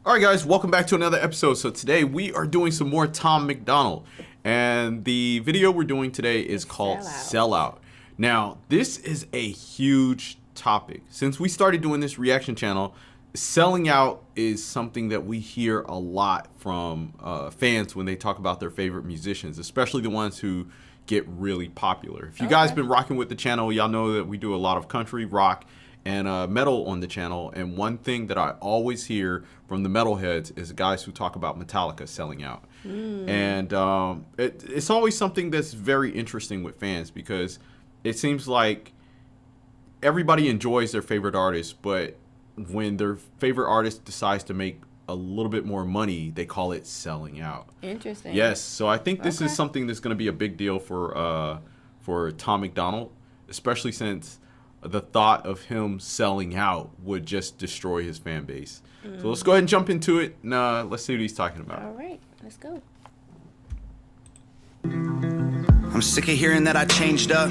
All right, guys, welcome back to another episode. So today we are doing some more Tom Macdonald, and the video we're doing today is called Sellout. Now, this is a huge topic. Since we started doing this reaction channel, selling out is something that we hear a lot from fans when they talk about their favorite musicians, especially the ones who get really popular. If you guys been rocking with the channel, y'all know that we do a lot of country, rock, and metal on the channel. And one thing that I always hear from the metalheads is guys who talk about Metallica selling out. And it's always something that's very interesting with fans, because it seems like everybody enjoys their favorite artist, but when their favorite artist decides to make a little bit more money, they call it selling out. Interesting. Yes, so I think this is something that's going to be a big deal for Tom Macdonald, especially since the thought of him selling out would just destroy his fan base. So let's go ahead and jump into it, and let's see what he's talking about. All right, let's go. I'm sick of hearing that I changed up.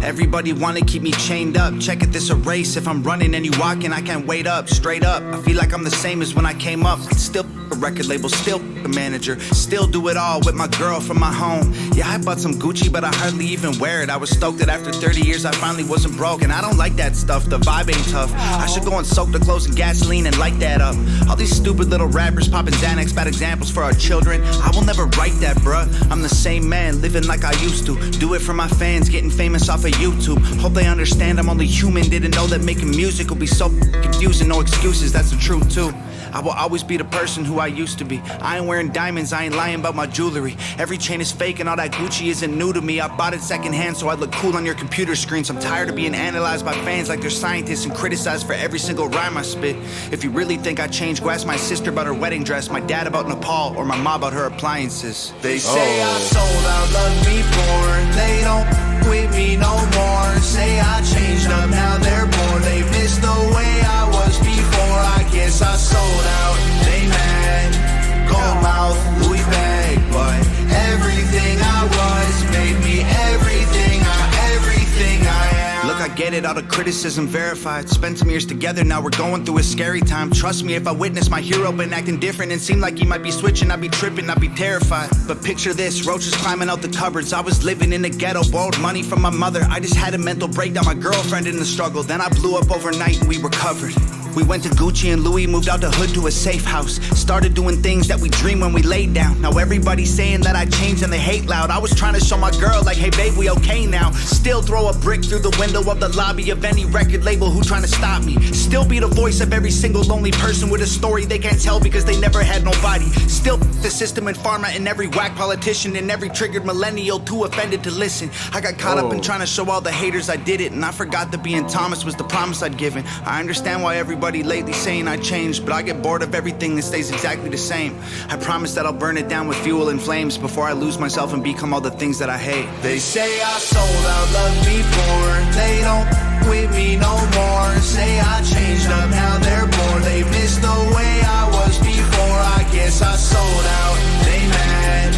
Everybody wanna keep me chained up. Check it, this a race. If I'm running and you walking, I can't wait up. Straight up, I feel like I'm the same as when I came up. Still a record label, still a manager, still do it all with my girl from my home. Yeah, I bought some Gucci, but I hardly even wear it. I was stoked that after 30 years I finally wasn't broke. And I don't like that stuff, the vibe ain't tough. I should go and soak the clothes in gasoline and light that up. All these stupid little rappers popping Xanax, bad examples for our children. I will never write that, bruh. I'm the same man, living like I used to. Do it for my fans, getting famous off of YouTube. Hope they understand I'm only human. Didn't know that making music will be so confusing. No excuses, that's the truth too. I will always be the person who I used to be. I ain't wearing diamonds, I ain't lying about my jewelry. Every chain is fake and all that Gucci isn't new to me. I bought it secondhand so I look cool on your computer screens. I'm tired of being analyzed by fans like they're scientists and criticized for every single rhyme I spit. If you really think I changed, go ask my sister about her wedding dress, my dad about Nepal, or my mom about her appliances. They say I sold out, love me poor. They don't with me no more. Say I changed up, now they're bored. They miss the way I was before. I guess I sold out, they mad. Gold mouth, Louis bag, but everything I was made me everything I am. Look, I get it, all the criticism verified. Spent some years together, now we're going through a scary time. Trust me, if I witnessed my hero been acting different and seemed like he might be switching, I'd be tripping, I'd be terrified. But picture this, roaches climbing out the cupboards. I was living in the ghetto, borrowed money from my mother. I just had a mental breakdown, my girlfriend in the struggle. Then I blew up overnight and we recovered. We went to Gucci and Louis, moved out the hood to a safe house. Started doing things that we dreamed when we laid down. Now everybody's saying that I changed and they hate loud. I was trying to show my girl like, hey babe, we okay now. Still throw a brick through the window of the lobby of any record label who trying to stop me. Still be the voice of every single lonely person with a story they can't tell because they never had nobody. Still the system and pharma and every whack politician and every triggered millennial too offended to listen. I got caught up in trying to show all the haters I did it, and I forgot that being Thomas was the promise I'd given. I understand why everybody lately saying I changed, but I get bored of everything that stays exactly the same. I promise that I'll burn it down with fuel and flames before I lose myself and become all the things that I hate. They say I sold out, love me poor. They don't with me no more. Say I changed up, now they're bored. They miss the way I was before. I guess I sold out, they mad.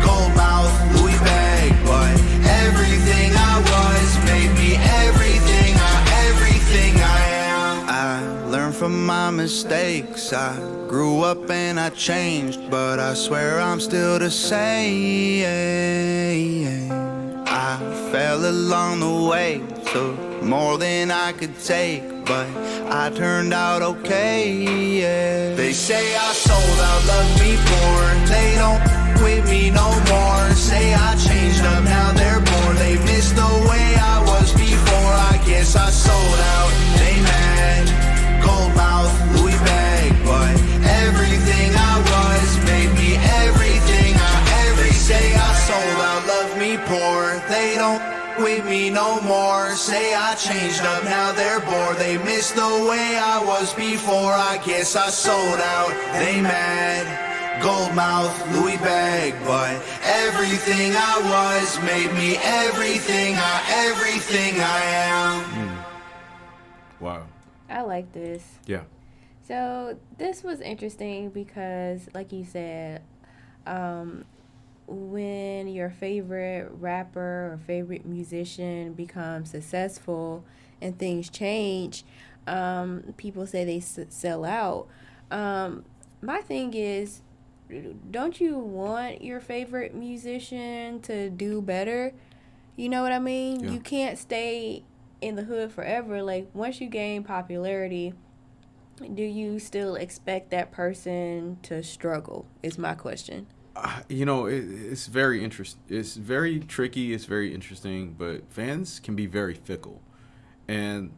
Gold mouth, Louis bag, but everything I was made me everything I am. I learned from my mistakes. I grew up and I changed, but I swear I'm still the same. I fell along the way, took more than I could take, but I turned out okay. They say I sold out, love me poor. They don't with me no more. Say I changed up, now they're bored. They miss the way I was before. I guess I sold out, they mad. Gold mouth, Louis bag, but everything I was made me everything They say I sold out, love me poor. They don't with me no more. Say I changed up, now they're bored. They miss the way I was before. I guess I sold out, they mad. Gold mouth, Louis bag, but everything I was made me everything I am. Wow. I like this. Yeah. So this was interesting because, like you said, when your favorite rapper or favorite musician becomes successful and things change, people say they sell out. my thing is, don't you want your favorite musician to do better? You know what I mean? Yeah. You can't stay in the hood forever. Like, once you gain popularity, do you still expect that person to struggle? Is my question. It's very interesting. It's very tricky. It's very interesting, but fans can be very fickle, and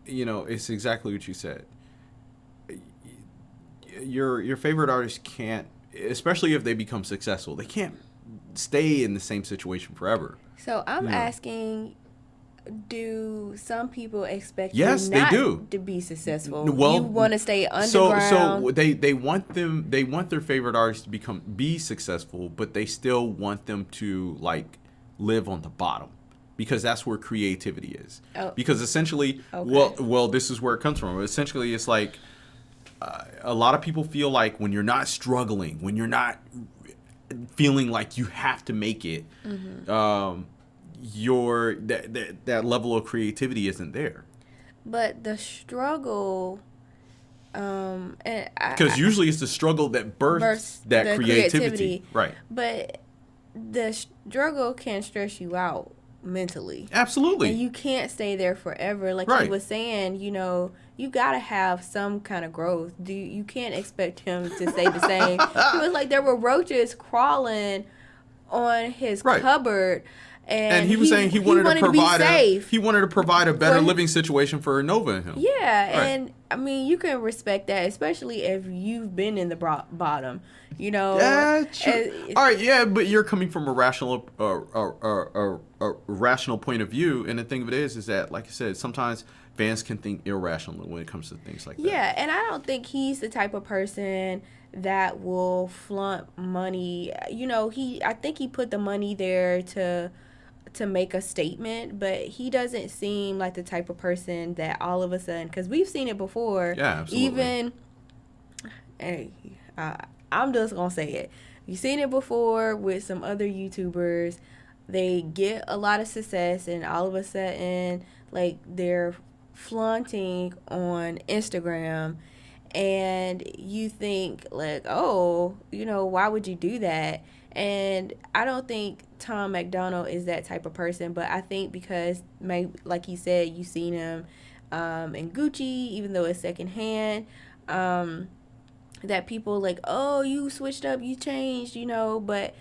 it's exactly what you said. Your favorite artist can't, especially if they become successful, they can't stay in the same situation forever. So I'm asking, do some people expect Yes, you not they do. to be successful? Well, you want to stay underground. So they want their favorite artists to be successful, but they still want them to like live on the bottom, because that's where creativity is. Oh. Because essentially, Okay. well, this is where it comes from. Essentially, it's like a lot of people feel like when you're not struggling, when you're not feeling like you have to make it, your that level of creativity isn't there. But the struggle, Because usually it's the struggle that births that the creativity. Right. But the struggle can stress you out mentally. Absolutely. And you can't stay there forever. Like Right. he was saying, you gotta have some kind of growth. You can't expect him to stay the same. He was like, there were roaches crawling on his Right. cupboard. And he was saying he wanted to provide be safe. he wanted to provide a better For- living situation for Nova and him. Yeah, Right. and I mean, you can respect that, especially if you've been in the bottom. Yeah, true. All right, yeah, but you're coming from a rational rational point of view, and the thing of it is that, like I said, sometimes fans can think irrationally when it comes to things like that. Yeah, and I don't think he's the type of person that will flaunt money. I think he put the money there to make a statement, but he doesn't seem like the type of person that all of a sudden, because we've seen it before. Yeah, absolutely. Even, I'm just gonna say it. You've seen it before with some other YouTubers. They get a lot of success, and all of a sudden, like, they're flaunting on Instagram, and you think like, oh, why would you do that? And I don't think Tom Macdonald is that type of person, but I think because, like he said, you've seen him in Gucci, even though it's secondhand, that people like, oh, you switched up, you changed, but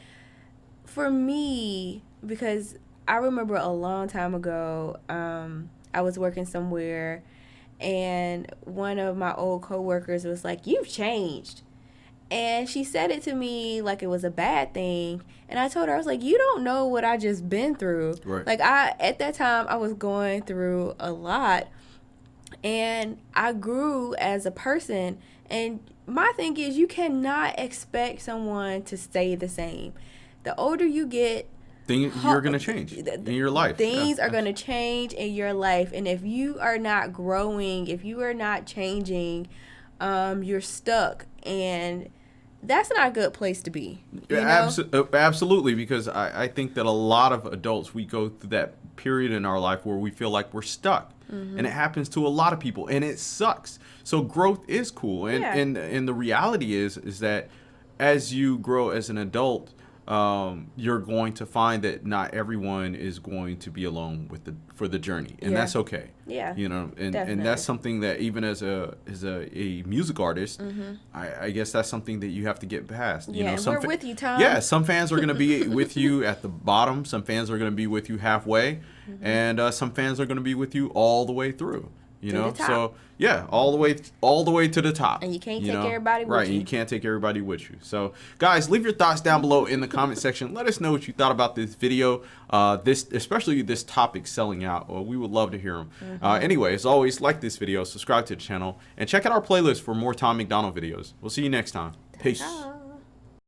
for me, because I remember a long time ago, I was working somewhere, and one of my old coworkers was like, you've changed. And she said it to me like it was a bad thing. And I told her, I was like, you don't know what I just been through. Right. Like, at that time, I was going through a lot. And I grew as a person. And my thing is, you cannot expect someone to stay the same. The older you get, You're going to change in your life. Things are going to change in your life. And if you are not growing, if you are not changing, you're stuck. And that's not a good place to be. Absolutely, because I think that a lot of adults, we go through that period in our life where we feel like we're stuck. And it happens to a lot of people, and it sucks. So growth is cool. And the reality is that as you grow as an adult, you're going to find that not everyone is going to be alone for the journey, and that's okay. Yeah. And that's something that even as a music artist, I guess that's something that you have to get past. We're with you, Tom. Yeah, some fans are going to be with you at the bottom. Some fans are going to be with you halfway, and some fans are going to be with you all the way through. So yeah, all the way to the top. And you can't take everybody with you. Right, and you can't take everybody with you. So guys, leave your thoughts down below in the comment section. Let us know what you thought about this video, especially this topic, selling out. We would love to hear them. Anyway, as always, like this video, subscribe to the channel, and check out our playlist for more Tom Macdonald videos. We'll see you next time. Peace.